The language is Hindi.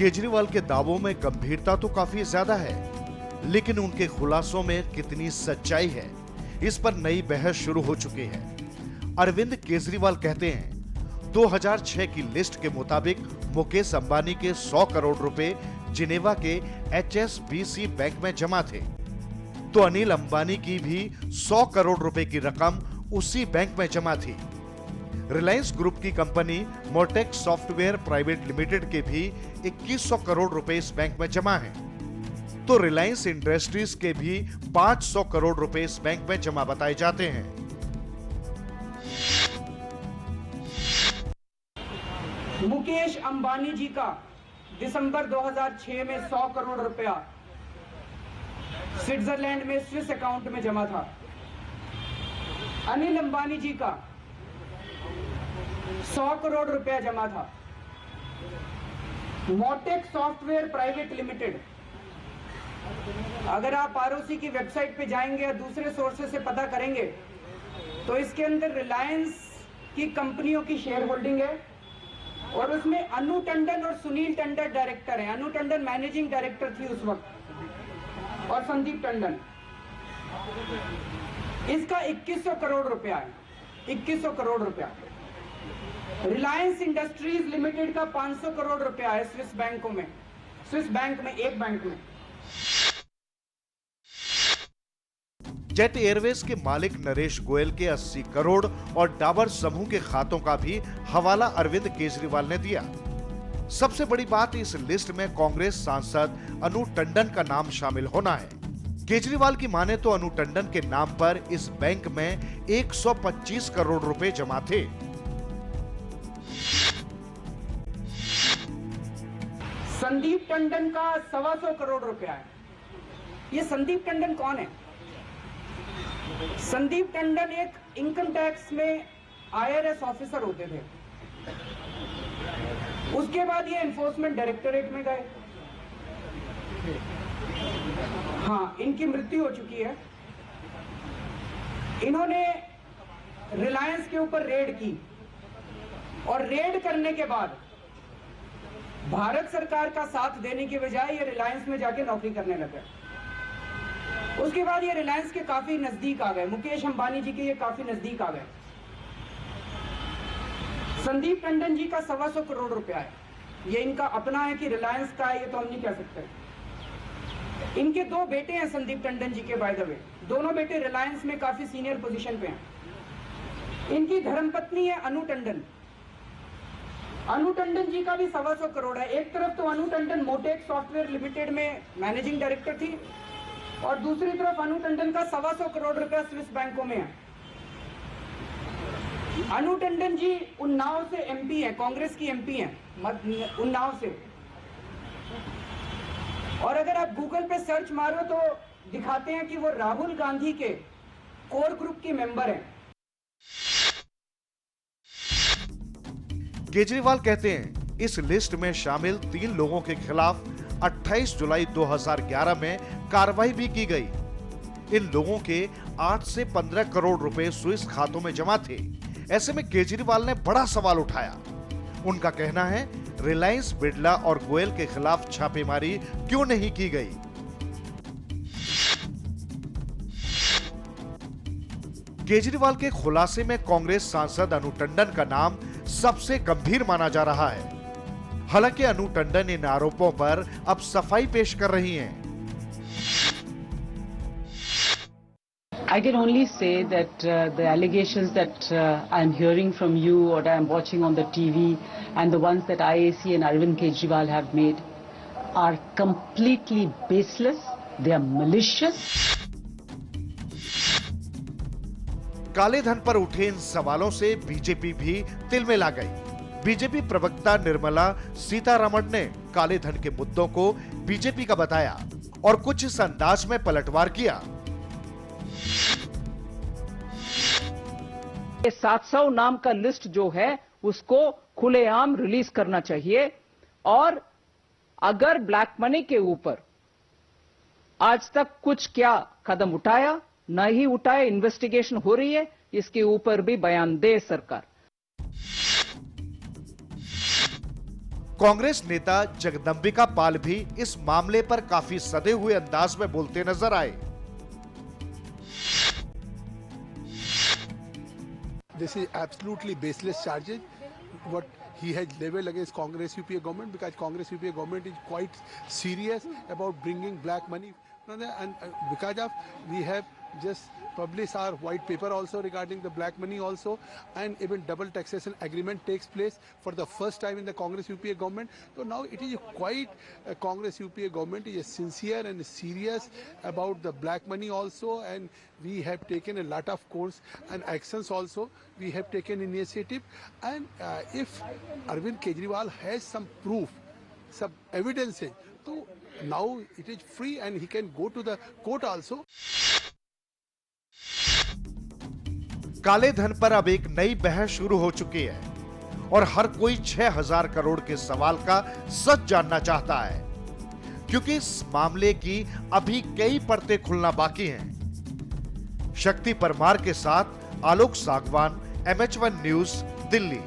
केजरीवाल के दावों में गंभीरता तो काफी ज्यादा है, लेकिन उनके खुलासों में कितनी सच्चाई है, इस पर नई बहस शुरू हो चुकी है। अरविंद केजरीवाल कहते हैं 2006 की लिस्ट के मुताबिक मुकेश अंबानी के 100 करोड़ रुपए जिनेवा के HSBC बैंक में जमा थे, तो अनिल अंबानी की भी 100 करोड़ रुपए की रकम उसी बैंक में जमा थी। रिलायंस ग्रुप की कंपनी मोटेक सॉफ्टवेयर प्राइवेट लिमिटेड के भी 2100 करोड़ रुपए इस बैंक में जमा हैं, तो रिलायंस इंडस्ट्रीज के भी 500 करोड़ रुपए इस बैंक में जमा बताए जाते हैं। मुकेश अंबानी जी का दिसंबर 2006 में 100 करोड़ रुपया स्विट्जरलैंड में स्विस अकाउंट में जमा था। अनिल अंबानी जी का 100 करोड़ रुपया जमा था। मोटेक सॉफ्टवेयर प्राइवेट लिमिटेड, अगर आप आरओसी की वेबसाइट पे जाएंगे या दूसरे सोर्सेस से पता करेंगे तो इसके अंदर रिलायंस की कंपनियों की शेयर होल्डिंग है और उसमें अनु टंडन और सुनील टंडन डायरेक्टर हैं। अनु टंडन मैनेजिंग डायरेक्टर थी उस वक्त और संदीप टंडन। इसका 2100 करोड़ रुपया है, 2100 करोड़ रुपया। रिलायंस इंडस्ट्रीज लिमिटेड का 500 करोड़ रुपया है स्विस बैंकों में, स्विस बैंक में, एक बैंक में। जेट एयरवेज के मालिक नरेश गोयल के 80 करोड़ और डाबर समूह के खातों का भी हवाला अरविंद केजरीवाल ने दिया। सबसे बड़ी बात, इस लिस्ट में कांग्रेस सांसद अनु टंडन का नाम शामिल होना है। केजरीवाल की माने तो अनु टंडन के नाम पर इस बैंक में 125 करोड़ रुपए जमा थे। संदीप टंडन का 125 करोड़ रुपया है। ये संदीप टंडन कौन है? संदीप टंडन एक इनकम टैक्स में IRS ऑफिसर होते थे। उसके बाद ये एनफोर्समेंट डायरेक्टोरेट में गए। हाँ, इनकी मृत्यु हो चुकी है। इन्होंने रिलायंस के ऊपर रेड की और रेड करने के बाद भारत सरकार का साथ देने की बजाय ये रिलायंस में जाके नौकरी करने लगे। उसके बाद ये रिलायंस के काफी नजदीक आ गए, मुकेश अंबानी जी के ये काफी नजदीक आ गए। संदीप टंडन जी का 125 करोड़ रुपया है। ये इनका अपना है कि रिलायंस का है, ये तो हम नहीं कह सकते। इनके 2 बेटे हैं संदीप टंडन जी के, बाय द वे। दोनों बेटे रिलायंस में काफी सीनियर पोजीशन पे हैं। इनकी धर्मपत्नी है अनु टंडन। अनु टंडन जी का भी 125 करोड़ है। एक तरफ तो अनु टंडन मोटेक सॉफ्टवेयर लिमिटेड में मैनेजिंग डायरेक्टर थी और दूसरी तरफ अनु टंडन का 125 करोड़ रुपया स्विस बैंकों में है। अनु टंडन जी उन्नाव से MP है, कांग्रेस की MP हैं उन्नाव से। और अगर आप गूगल पे सर्च मारो तो दिखाते हैं कि वो राहुल गांधी के कोर ग्रुप की मेंबर हैं। केजरीवाल कहते हैं इस लिस्ट में शामिल 3 लोगों के खिलाफ 28 जुलाई 2011 में कार्रवाई भी की गई। इन लोगों के 8 से 15 करोड़ रुपए स्विस खातों में जमा थे। ऐसे में केजरीवाल ने बड़ा सवाल उठाया। उनका कहना है रिलायंस, बिड़ला और गोयल के खिलाफ छापेमारी क्यों नहीं की गई। केजरीवाल के खुलासे में कांग्रेस सांसद अनु टंडन का नाम सबसे गंभीर माना जा रहा है। हालांकि अनु टंडन इन आरोपों पर अब सफाई पेश कर रही हैं। I can only say that the allegations that I'm hearing from you or I'm watching on the TV and the ones that IAC and Arvind Kejriwal have made are completely baseless. They are malicious. काले धन पर उठे इन सवालों से बीजेपी भी तिलमिला गई। बीजेपी प्रवक्ता निर्मला सीतारमण ने काले धन के मुद्दों को बीजेपी का बताया और कुछ इस अंदाज में पलटवार किया। ये 700 नाम का लिस्ट जो है उसको खुलेआम रिलीज करना चाहिए और अगर ब्लैक मनी के ऊपर आज तक कुछ क्या कदम उठाया न ही उठाए, इन्वेस्टिगेशन हो रही है, इसके ऊपर भी बयान दे सरकार। कांग्रेस नेता जगदंबिका पाल भी इस मामले पर काफी सधे हुए अंदाज में बोलते नजर आए। This is absolutely baseless charges. What he has leveled against Congress UPA government, because Congress UPA government is quite serious about bringing black money, and because of we have just published our white paper also regarding the black money also, and even double taxation agreement takes place for the first time in the Congress UPA government. So now it is quite Congress UPA government is sincere and serious about the black money also, and we have taken a lot of course and actions also. We have taken initiative, and if Arvind Kejriwal has some proof, some evidences, so now it is free and he can go to the court also. काले धन पर अब एक नई बहस शुरू हो चुकी है और हर कोई 6000 करोड़ के सवाल का सच जानना चाहता है, क्योंकि इस मामले की अभी कई परतें खुलना बाकी हैं। शक्ति परमार के साथ आलोक सागवान, MH1 न्यूज, दिल्ली।